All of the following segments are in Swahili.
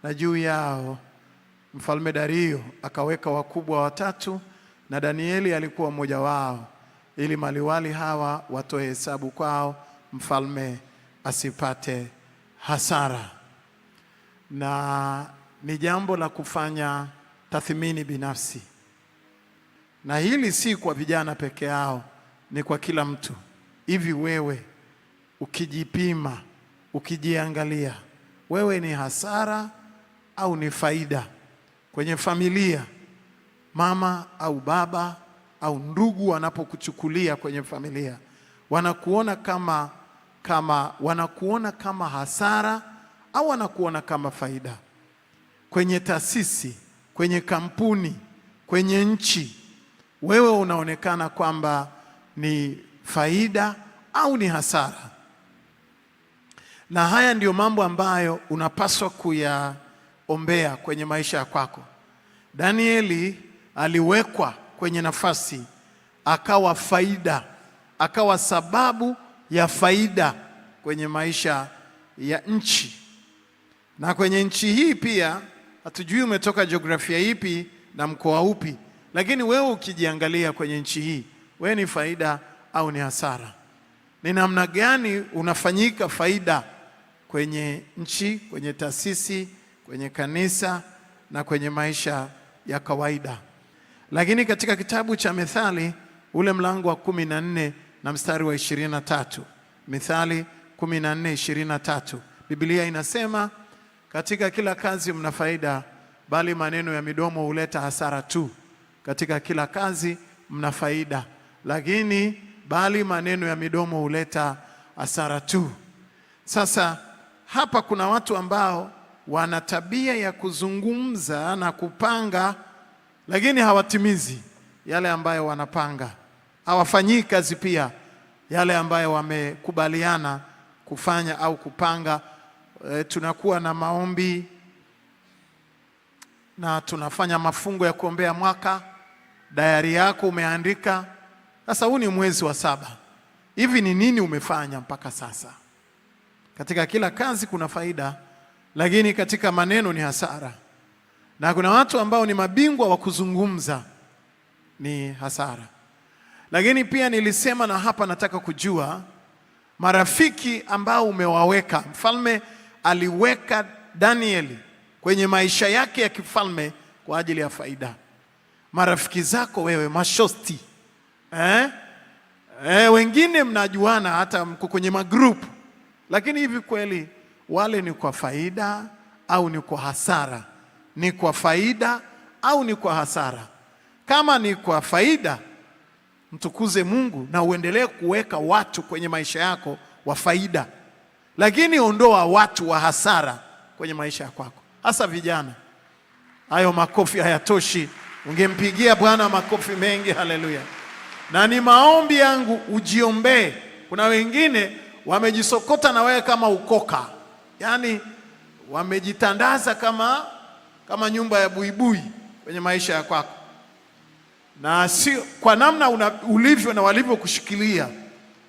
na juu yao Mfalme Dario akaweka wakubwa watatu, na Danieli alikuwa mmoja wao, ili maliwali hawa watoe hesabu kwao, mfalme asipate hasara. Na ni jambo la kufanya tathmini binafsi, na hili si kwa vijana peke yao, ni kwa kila mtu. Hivi wewe ukijipima, ukijiangalia, wewe ni hasara au ni faida kwenye familia? Mama au baba au ndugu wanapokuchukulia kwenye familia, wanakuona kama hasara au wanakuona kama faida? Kwenye taasisi, kwenye kampuni, kwenye nchi, wewe unaonekana kwamba ni faida au ni hasara? Na haya ndiyo mambo ambayo unapaswa kuyaombea kwenye maisha ya kwako. Danieli aliwekwa kwenye nafasi, akawa faida, akawa sababu ya faida kwenye maisha ya nchi. Na kwenye nchi hii pia, hatujui umetoka jiografia ipi na mkoa upi, lakini wewe ukijiangalia kwenye nchi hii, wewe ni faida au ni hasara? Ni namna gani unafanyika faida kwenye nchi, kwenye taasisi, kwenye kanisa na kwenye maisha ya kawaida? Lakini katika kitabu cha Mithali ule mlango wa 14 na mstari wa 23, Mithali 14:23, Biblia inasema, katika kila kazi mna faida, bali maneno ya midomo huleta hasara tu. Katika kila kazi mna faida, lakini bali maneno ya midomo huleta hasara tu. Sasa hapa kuna watu ambao wana tabia ya kuzungumza na kupanga, lakini hawatimizi yale ambayo wanapanga. Hawafanyii kazi pia yale ambayo wamekubaliana kufanya au kupanga. Tunakuwa na maombi na tunafanya mafungo ya kuombea mwaka. Dayari yako umeandika, sasa huu ni mwezi wa 7. Hivi ni nini umefanya mpaka sasa? Katika kila kazi kuna faida, lakini katika maneno ni hasara. Na kuna watu ambao ni mabingwa wa kuzungumza, ni hasara. Lakini pia nilisema, na hapa nataka kujua marafiki ambao umewaweka. Mfalme aliweka Danieli kwenye maisha yake ya kifalme kwa ajili ya faida. Marafiki zako wewe, mashosti, wengine mnajuana, hata mko kwenye magroup, lakini hivi kweli wale ni kwa faida au ni kwa hasara? Ni kwa faida au ni kwa hasara? Kama ni kwa faida, mtukuze Mungu na uendelee kuweka watu kwenye maisha yako wa faida, lakini ondoa watu wa hasara kwenye maisha yako, hasa vijana. Hayo makofi hayatoshi, ungempigia Bwana makofi mengi. Haleluya! Na ni maombi yangu ujiombee. Kuna wengine wamejisokota na wewe kama ukoka, yaani wamejitandaza kama nyumba ya buibui kwenye maisha ya kwako, na si kwa namna ulivyo na walivyokushikilia,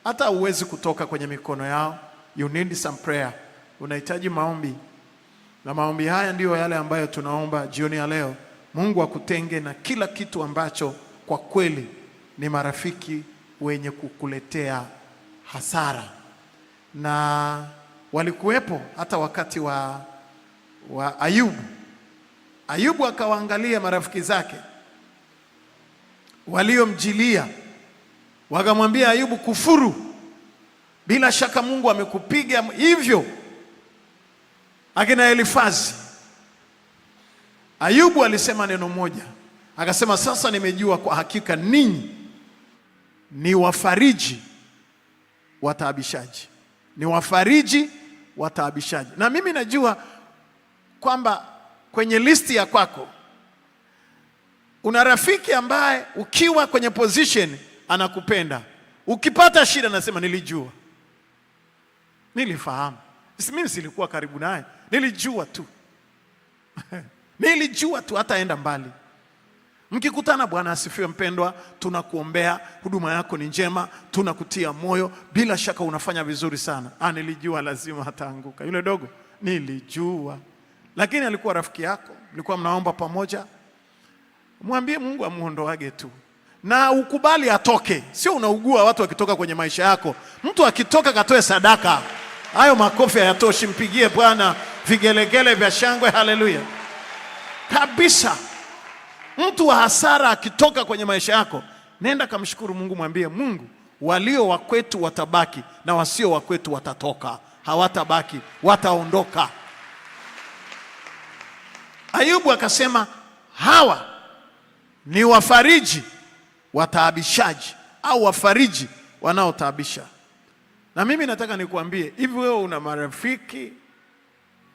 hata uwezi kutoka kwenye mikono yao. You need some prayer, unahitaji maombi. Na maombi haya ndiyo yale ambayo tunaomba jioni ya leo. Mungu akutenge na kila kitu ambacho kwa kweli ni marafiki wenye kukuletea hasara. Na walikuwepo hata wakati wa Ayubu. Ayubu akawaangalia marafiki zake waliomjilia, wakamwambia Ayubu, kufuru, bila shaka Mungu amekupiga hivyo. Akina Elifazi, Ayubu alisema neno moja, akasema, sasa nimejua kwa hakika ninyi ni wafariji wataabishaji, ni wafariji wataabishaji. Na mimi najua kwamba kwenye listi ya kwako una rafiki ambaye ukiwa kwenye position anakupenda, ukipata shida anasema nilijua, nilifahamu. Mimi silikuwa karibu naye, nilijua tu nilijua tu, hata enda mbali. Mkikutana, Bwana asifiwe mpendwa, tunakuombea, huduma yako ni njema, tunakutia moyo, bila shaka unafanya vizuri sana. Nilijua lazima hataanguka yule dogo, nilijua lakini alikuwa rafiki yako, mlikuwa mnaomba pamoja. Mwambie Mungu amuondoage tu, na ukubali atoke. Sio unaugua watu wakitoka kwenye maisha yako. Mtu akitoka katoe sadaka. Hayo makofi hayatoshi, mpigie Bwana vigelegele vya shangwe. Haleluya kabisa. Mtu wa hasara akitoka kwenye maisha yako, nenda kamshukuru Mungu, mwambie Mungu, walio wa kwetu watabaki na wasio wa kwetu watatoka. Hawatabaki, wataondoka. Ayubu akasema hawa ni wafariji wataabishaji, au wafariji wanaotaabisha. Na mimi nataka nikuambie hivi, wewe una marafiki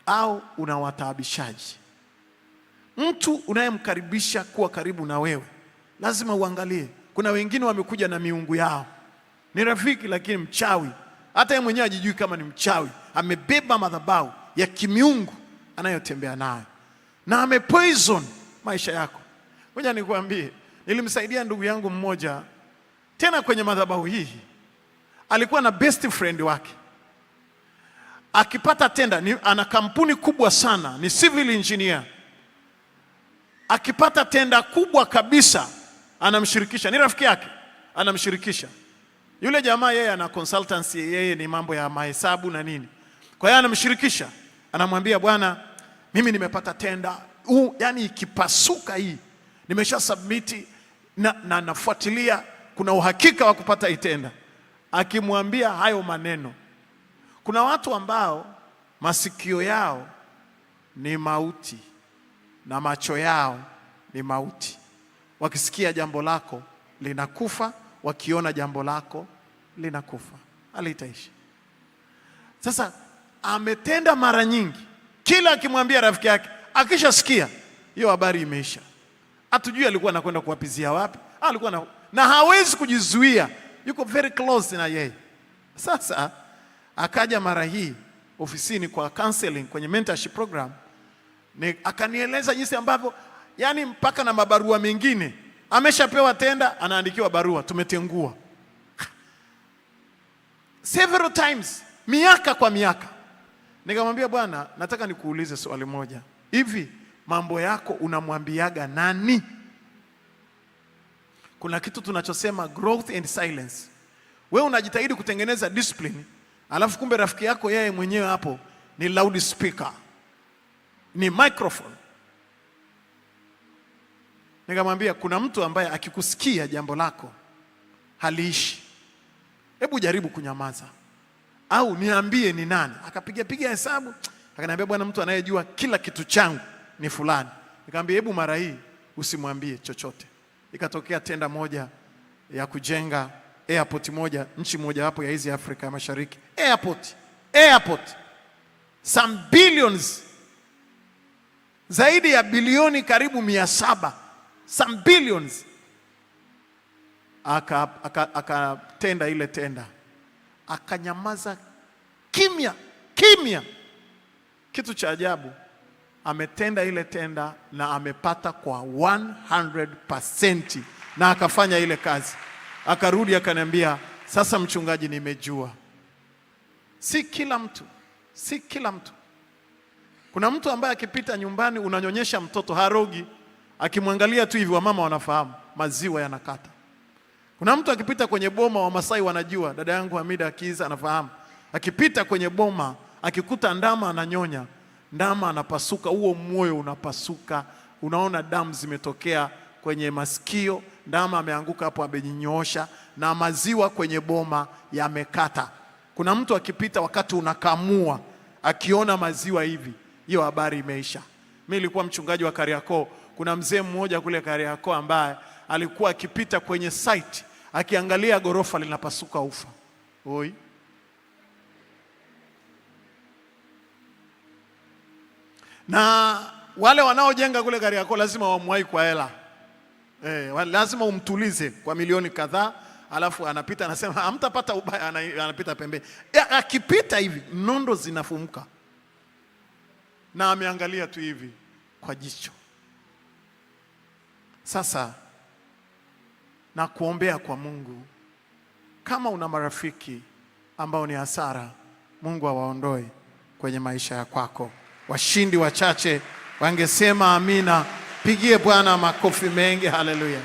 au una wataabishaji? Mtu unayemkaribisha kuwa karibu na wewe lazima uangalie. Kuna wengine wamekuja na miungu yao, ni rafiki lakini mchawi, hata yeye mwenyewe hajijui kama ni mchawi. Amebeba madhabahu ya kimiungu anayotembea nayo, na amepoison maisha yako. Ngoja nikuambie, nilimsaidia ndugu yangu mmoja tena kwenye madhabahu hii. Alikuwa na best friend wake, akipata tenda, ana kampuni kubwa sana, ni civil engineer. Akipata tenda kubwa kabisa anamshirikisha, ni rafiki yake, anamshirikisha yule jamaa. Yeye ana consultancy, yeye ni mambo ya mahesabu na nini. Kwa hiyo anamshirikisha, anamwambia bwana, mimi nimepata tenda yani ikipasuka hii nimesha submit na nafuatilia, kuna uhakika wa kupata itenda. Akimwambia hayo maneno, kuna watu ambao masikio yao ni mauti na macho yao ni mauti. Wakisikia jambo lako linakufa, wakiona jambo lako linakufa, halitaisha. Sasa ametenda mara nyingi, kila akimwambia rafiki yake, akishasikia hiyo habari imeisha. Hatujui alikuwa anakwenda kuwapizia wapi, alikuwa na hawezi kujizuia, yuko very close na yeye. Sasa akaja mara hii ofisini kwa counseling, kwenye mentorship program, akanieleza jinsi ambavyo yani mpaka na mabarua mengine ameshapewa tenda, anaandikiwa barua, tumetengua several times, miaka kwa miaka. Nikamwambia bwana, nataka nikuulize swali moja, hivi mambo yako unamwambiaga nani? Kuna kitu tunachosema growth and silence. Wewe unajitahidi kutengeneza discipline, alafu kumbe rafiki yako yeye mwenyewe hapo ni loud speaker, ni microphone. Nikamwambia kuna mtu ambaye akikusikia jambo lako haliishi, hebu jaribu kunyamaza, au niambie ni nani. Akapiga hesabu, akaniambia bwana, mtu anayejua kila kitu changu ni fulani. Nikamwambia hebu mara hii usimwambie chochote. Ikatokea tenda moja ya kujenga airport moja, nchi moja hapo ya hizi Afrika ya Mashariki. Airport some billions, zaidi ya bilioni karibu 700, some billions. Akatenda ile tenda, akanyamaza kimya. Kitu cha ajabu, ametenda ile tenda na amepata kwa 100%, na akafanya ile kazi. Akarudi akaniambia, sasa mchungaji, nimejua. Si kila mtu. Kuna mtu ambaye akipita nyumbani unanyonyesha mtoto harogi, akimwangalia tu hivi wamama wanafahamu maziwa yanakata. Kuna mtu akipita kwenye boma, Wamasai wanajua, dada yangu Hamida Akiza anafahamu, akipita kwenye boma akikuta ndama ananyonya, ndama anapasuka, huo moyo unapasuka, unaona damu zimetokea kwenye masikio, ndama ameanguka hapo amejinyoosha, na maziwa kwenye boma yamekata. Kuna mtu akipita wakati unakamua akiona maziwa hivi, hiyo habari imeisha. Mimi nilikuwa mchungaji wa Kariakoo, kuna mzee mmoja kule Kariakoo ambaye alikuwa akipita kwenye site akiangalia gorofa linapasuka ufa. Oi. Na wale wanaojenga kule Kariakoo lazima wamwahi kwa hela. Lazima umtulize kwa milioni kadhaa, alafu anapita anasema hamtapata ubaya, anapita pembeni. Akipita hivi nondo zinafumuka, na ameangalia tu hivi kwa jicho. Sasa na kuombea kwa Mungu, kama una marafiki ambao ni hasara, Mungu awaondoe kwenye maisha ya kwako. Washindi wachache wangesema amina. Pigie Bwana makofi mengi. Haleluya.